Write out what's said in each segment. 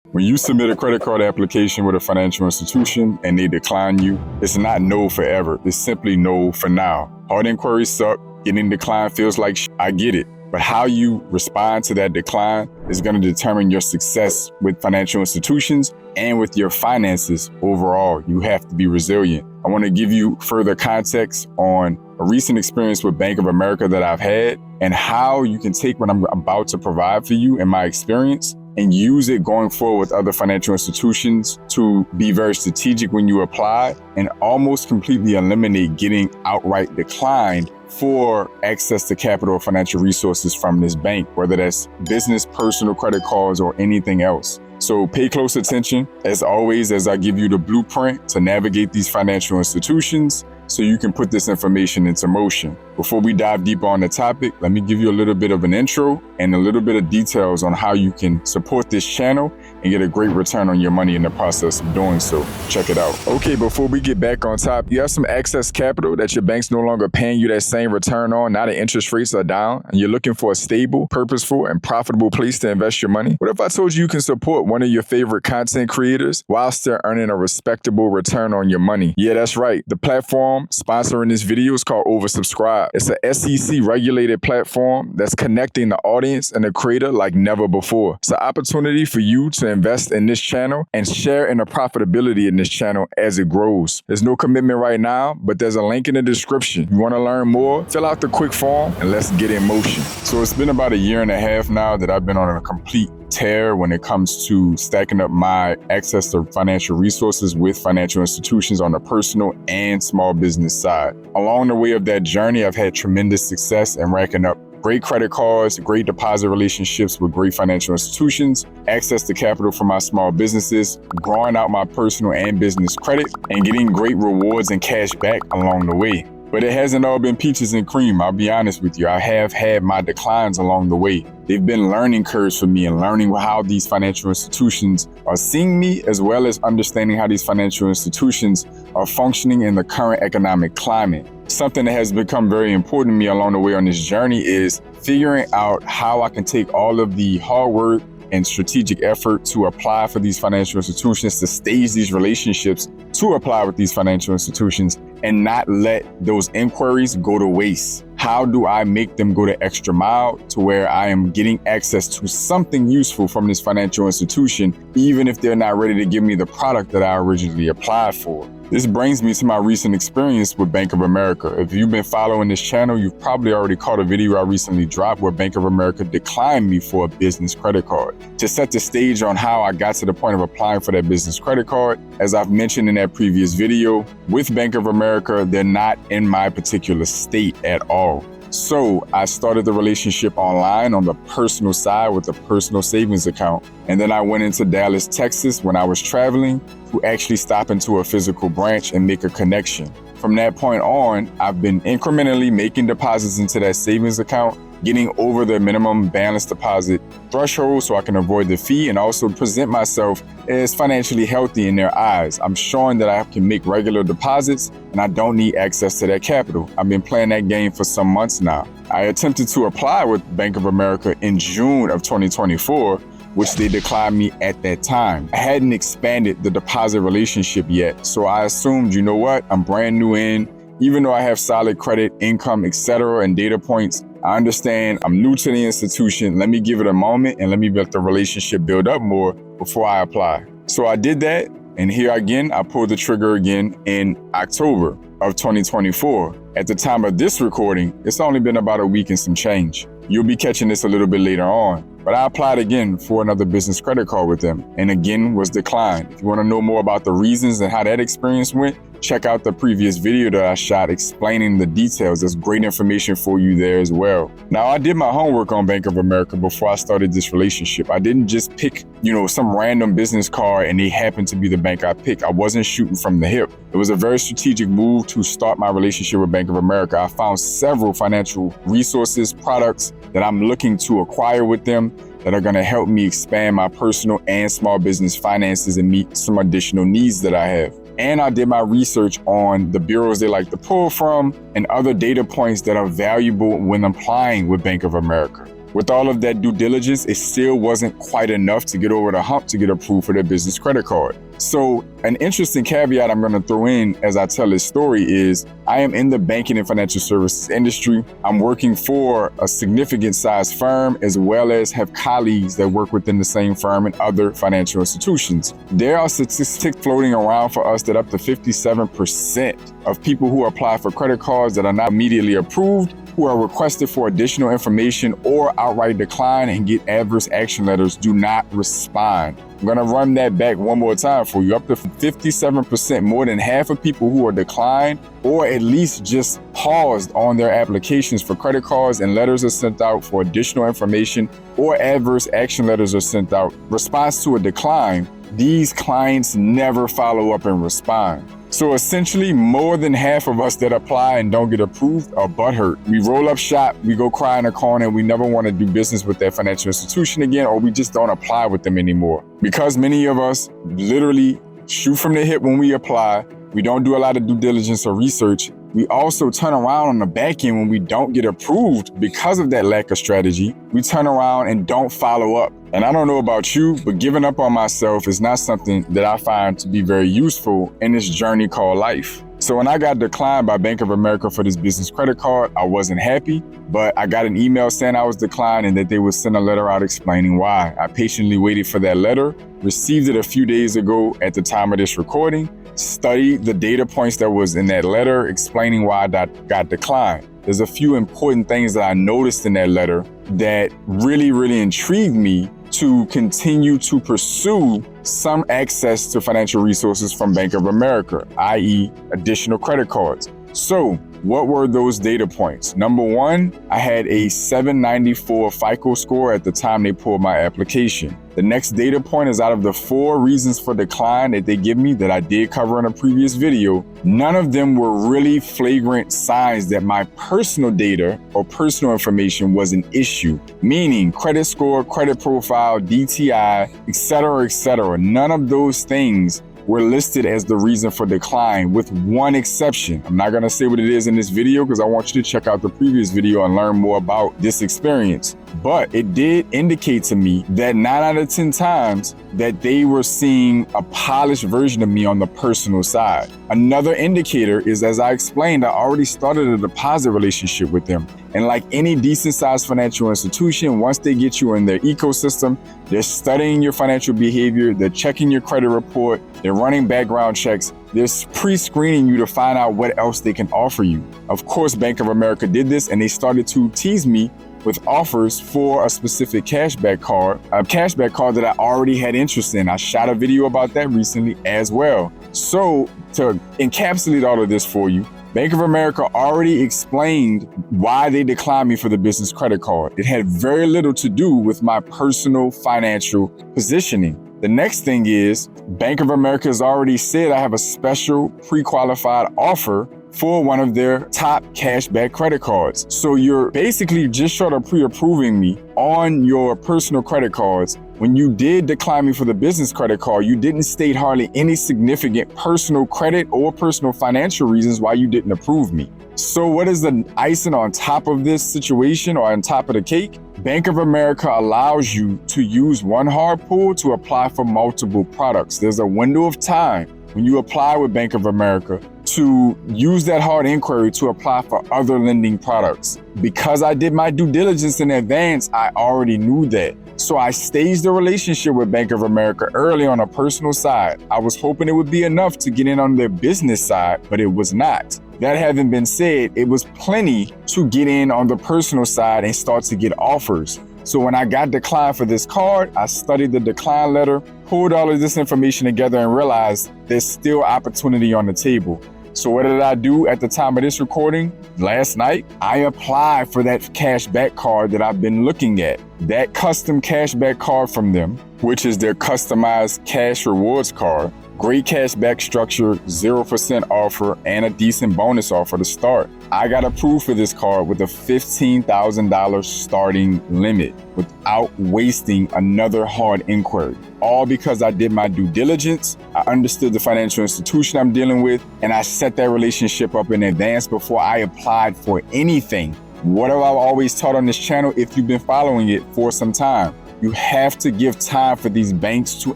When you submit a credit card application with a financial institution and they decline you, it's not no forever. It's simply no for now. Hard inquiries suck. Getting declined feels like I get it. But how you respond to that decline is going to determine your success with financial institutions and with your finances overall. You have to be resilient. I want to give you further context on a recent experience with Bank of America that I've had and how you can take what I'm about to provide for you and my experience and use it going forward with other financial institutions to be very strategic when you apply and almost completely eliminate getting outright declined for access to capital or financial resources from this bank, whether that's business, personal credit cards, or anything else. So pay close attention, as always, as I give you the blueprint to navigate these financial institutions so you can put this information into motion. Before we dive deeper on the topic, let me give you a little bit of an intro and a little bit of details on how you can support this channel and get a great return on your money in the process of doing so. Check it out. Okay, before we get back on top, you have some excess capital that your bank's no longer paying you that same return on, now the interest rates are down, and you're looking for a stable, purposeful, and profitable place to invest your money. What if I told you can support one of your favorite content creators while still earning a respectable return on your money? Yeah, that's right. The platform sponsoring this video is called Oversubscribe. It's a SEC regulated platform that's connecting the audience and the creator like never before. It's an opportunity for you to invest in this channel and share in the profitability in this channel as it grows. There's no commitment right now, but there's a link in the description. You want to learn more? Fill out the quick form and let's get in motion. So it's been about a year and a half now that I've been on a complete tear when it comes to stacking up my access to financial resources with financial institutions on the personal and small business side. Along the way of that journey, I've had tremendous success in racking up great credit cards, great deposit relationships with great financial institutions, access to capital for my small businesses, growing out my personal and business credit, and getting great rewards and cash back along the way. But it hasn't all been peaches and cream, I'll be honest with you. I have had my declines along the way. They've been learning curves for me and learning how these financial institutions are seeing me, as well as understanding how these financial institutions are functioning in the current economic climate. Something that has become very important to me along the way on this journey is figuring out how I can take all of the hard work and strategic effort to apply for these financial institutions, to stage these relationships to apply with these financial institutions and not let those inquiries go to waste. How do I make them go the extra mile to where I am getting access to something useful from this financial institution, even if they're not ready to give me the product that I originally applied for? This brings me to my recent experience with Bank of America. If you've been following this channel, you've probably already caught a video I recently dropped where Bank of America declined me for a business credit card. To set the stage on how I got to the point of applying for that business credit card, as I've mentioned in that previous video, with Bank of America, they're not in my particular state at all. So I started the relationship online on the personal side with a personal savings account. And then I went into Dallas, Texas when I was traveling to actually stop into a physical branch and make a connection. From that point on, I've been incrementally making deposits into that savings account, getting over the minimum balance deposit threshold so I can avoid the fee and also present myself as financially healthy in their eyes. I'm showing that I can make regular deposits and I don't need access to that capital. I've been playing that game for some months now. I attempted to apply with Bank of America in June of 2024, which they declined me at that time. I hadn't expanded the deposit relationship yet, so I assumed, you know what, I'm brand new in. Even though I have solid credit, income, etc., and data points, I understand I'm new to the institution. Let me give it a moment and let me let the relationship build up more before I apply. So I did that, and here again, I pulled the trigger again in October of 2024. At the time of this recording, it's only been about a week and some change. You'll be catching this a little bit later on. But I applied again for another business credit card with them and again was declined. If you want to know more about the reasons and how that experience went, check out the previous video that I shot explaining the details. There's great information for you there as well. Now, I did my homework on Bank of America before I started this relationship. I didn't just pick, some random business card and they happened to be the bank I picked. I wasn't shooting from the hip. It was a very strategic move to start my relationship with Bank of America. I found several financial resources, products that I'm looking to acquire with them that are going to help me expand my personal and small business finances and meet some additional needs that I have. And I did my research on the bureaus they like to pull from and other data points that are valuable when applying with Bank of America. With all of that due diligence, it still wasn't quite enough to get over the hump to get approved for their business credit card. So an interesting caveat I'm going to throw in as I tell this story is I am in the banking and financial services industry. I'm working for a significant size firm as well as have colleagues that work within the same firm and other financial institutions. There are statistics floating around for us that up to 57% of people who apply for credit cards that are not immediately approved, who are requested for additional information or outright decline and get adverse action letters, do not respond. I'm going to run that back one more time for you. Up to 57%, more than half of people who are declined or at least just paused on their applications for credit cards and letters are sent out for additional information or adverse action letters are sent out. Response to a decline, these clients never follow up and respond. So essentially, more than half of us that apply and don't get approved are butthurt. We roll up shop, we go cry in a corner, and we never want to do business with that financial institution again, or we just don't apply with them anymore. Because many of us literally shoot from the hip when we apply, we don't do a lot of due diligence or research. We also turn around on the back end when we don't get approved because of that lack of strategy. We turn around and don't follow up. And I don't know about you, but giving up on myself is not something that I find to be very useful in this journey called life. So when I got declined by Bank of America for this business credit card, I wasn't happy, but I got an email saying I was declined and that they would send a letter out explaining why. I patiently waited for that letter, received it a few days ago at the time of this recording, studied the data points that was in that letter explaining why I got declined. There's a few important things that I noticed in that letter that really intrigued me to continue to pursue some access to financial resources from Bank of America, i.e. additional credit cards. So what were those data points? Number one, I had a 794 FICO score at the time they pulled my application. The next data point is out of the 4 reasons for decline that they give me that I did cover in a previous video, none of them were really flagrant signs that my personal data or personal information was an issue, meaning credit score, credit profile, DTI, etc. None of those things were listed as the reason for decline, with one exception. I'm not going to say what it is in this video because I want you to check out the previous video and learn more about this experience. But it did indicate to me that 9 out of 10 times that they were seeing a polished version of me on the personal side. Another indicator is, as I explained, I already started a deposit relationship with them. And like any decent sized financial institution, once they get you in their ecosystem, they're studying your financial behavior, they're checking your credit report, they're running background checks, they're pre-screening you to find out what else they can offer you. Of course, Bank of America did this and they started to tease me with offers for a specific cashback card, a cashback card that I already had interest in. I shot a video about that recently as well. So to encapsulate all of this for you, Bank of America already explained why they declined me for the business credit card. It had very little to do with my personal financial positioning. The next thing is Bank of America has already said I have a special pre-qualified offer for one of their top cashback credit cards. So you're basically just short of pre-approving me on your personal credit cards. When you did decline me for the business credit card, you didn't state hardly any significant personal credit or personal financial reasons why you didn't approve me. So what is the icing on top of this situation or on top of the cake? Bank of America allows you to use one hard pull to apply for multiple products. There's a window of time when you apply with Bank of America to use that hard inquiry to apply for other lending products. Because I did my due diligence in advance, I already knew that. So I staged the relationship with Bank of America early on a personal side. I was hoping it would be enough to get in on their business side, but it was not. That having been said, it was plenty to get in on the personal side and start to get offers. So when I got declined for this card, I studied the decline letter, pulled all of this information together and realized there's still opportunity on the table. So what did I do at the time of this recording? Last night, I applied for that cashback card that I've been looking at. That custom cashback card from them, which is their customized cash rewards card. Great cashback structure, 0% offer, and a decent bonus offer to start. I got approved for this card with a $15,000 starting limit without wasting another hard inquiry. All because I did my due diligence, I understood the financial institution I'm dealing with, and I set that relationship up in advance before I applied for anything. What have I always taught on this channel if you've been following it for some time? You have to give time for these banks to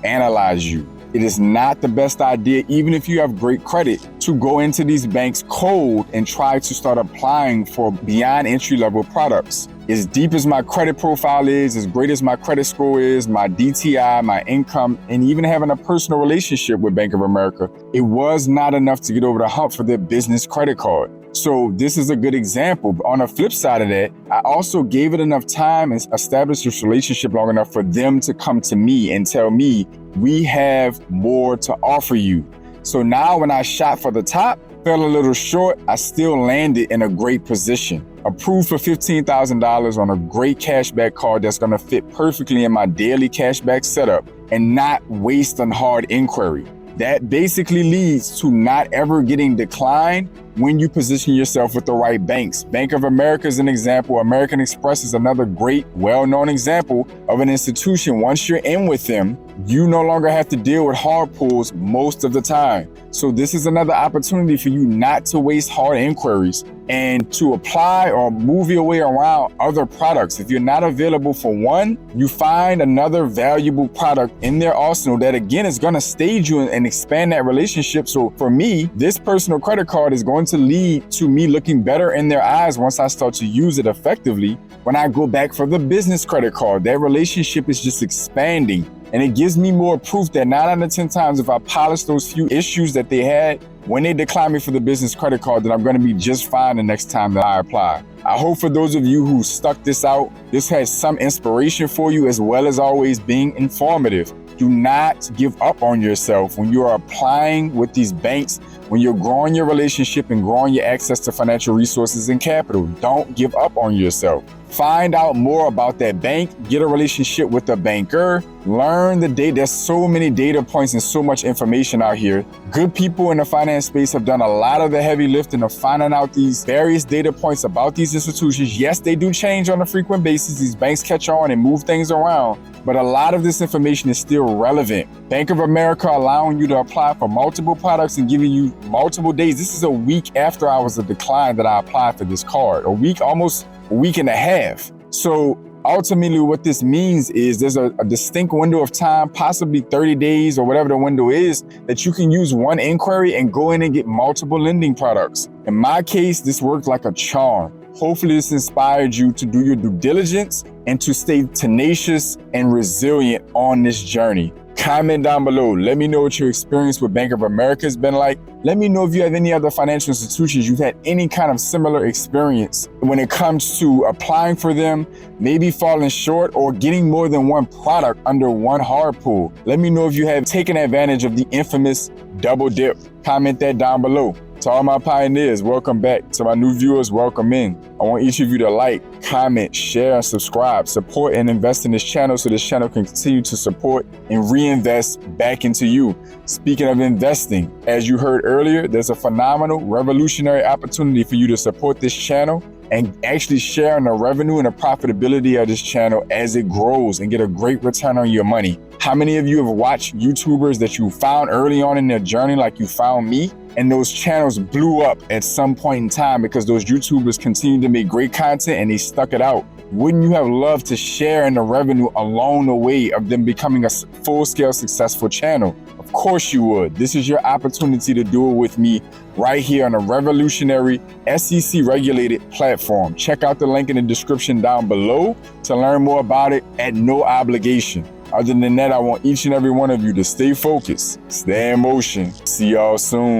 analyze you. It is not the best idea, even if you have great credit, to go into these banks cold and try to start applying for beyond entry-level products. As deep as my credit profile is, as great as my credit score is, my DTI, my income, and even having a personal relationship with Bank of America, it was not enough to get over the hump for their business credit card. So this is a good example. But on the flip side of that, I also gave it enough time and established this relationship long enough for them to come to me and tell me, we have more to offer you. So now when I shot for the top, fell a little short, I still landed in a great position. Approved for $15,000 on a great cashback card that's gonna fit perfectly in my daily cashback setup and not waste on hard inquiry. That basically leads to not ever getting declined when you position yourself with the right banks. Bank of America is an example. American Express is another great, well-known example of an institution. Once you're in with them, you no longer have to deal with hard pulls most of the time. So this is another opportunity for you not to waste hard inquiries and to apply or move your way around other products. If you're not available for one, you find another valuable product in their arsenal that again is gonna stage you and expand that relationship. So for me, this personal credit card is going to lead to me looking better in their eyes once I start to use it effectively. When I go back for the business credit card, that relationship is just expanding. And it gives me more proof that 9 out of 10 times, if I polish those few issues that they had when they decline me for the business credit card, that I'm gonna be just fine the next time that I apply. I hope for those of you who stuck this out, this has some inspiration for you as well as always being informative. Do not give up on yourself when you are applying with these banks, when you're growing your relationship and growing your access to financial resources and capital. Don't give up on yourself. Find out more about that bank, get a relationship with a banker, learn the data. There's so many data points and so much information out here. Good people in the finance space have done a lot of the heavy lifting of finding out these various data points about these institutions. Yes, they do change on a frequent basis. These banks catch on and move things around, but a lot of this information is still relevant. Bank of America allowing you to apply for multiple products and giving you multiple days. This is a week after I was declined that I applied for this card, almost a week and a half. So ultimately what this means is there's a distinct window of time, possibly 30 days or whatever the window is, that you can use one inquiry and go in and get multiple lending products. In my case, this worked like a charm. Hopefully this inspired you to do your due diligence and to stay tenacious and resilient on this journey. Comment down below. Let me know what your experience with Bank of America has been like. Let me know if you have any other financial institutions you've had any kind of similar experience when it comes to applying for them, maybe falling short or getting more than one product under one hard pull. Let me know if you have taken advantage of the infamous double dip. Comment that down below. To all my pioneers, welcome back. To my new viewers, welcome in. I want each of you to like, comment, share, and subscribe. Support and invest in this channel so this channel can continue to support and reinvest back into you. Speaking of investing, as you heard earlier, there's a phenomenal, revolutionary opportunity for you to support this channel and actually share in the revenue and the profitability of this channel as it grows and get a great return on your money. How many of you have watched YouTubers that you found early on in their journey like you found me, and those channels blew up at some point in time because those YouTubers continued to make great content and they stuck it out? Wouldn't you have loved to share in the revenue along the way of them becoming a full-scale successful channel? Of course you would. This is your opportunity to do it with me right here on a revolutionary SEC-regulated platform. Check out the link in the description down below to learn more about it at no obligation. Other than that, I want each and every one of you to stay focused, stay in motion. See y'all soon.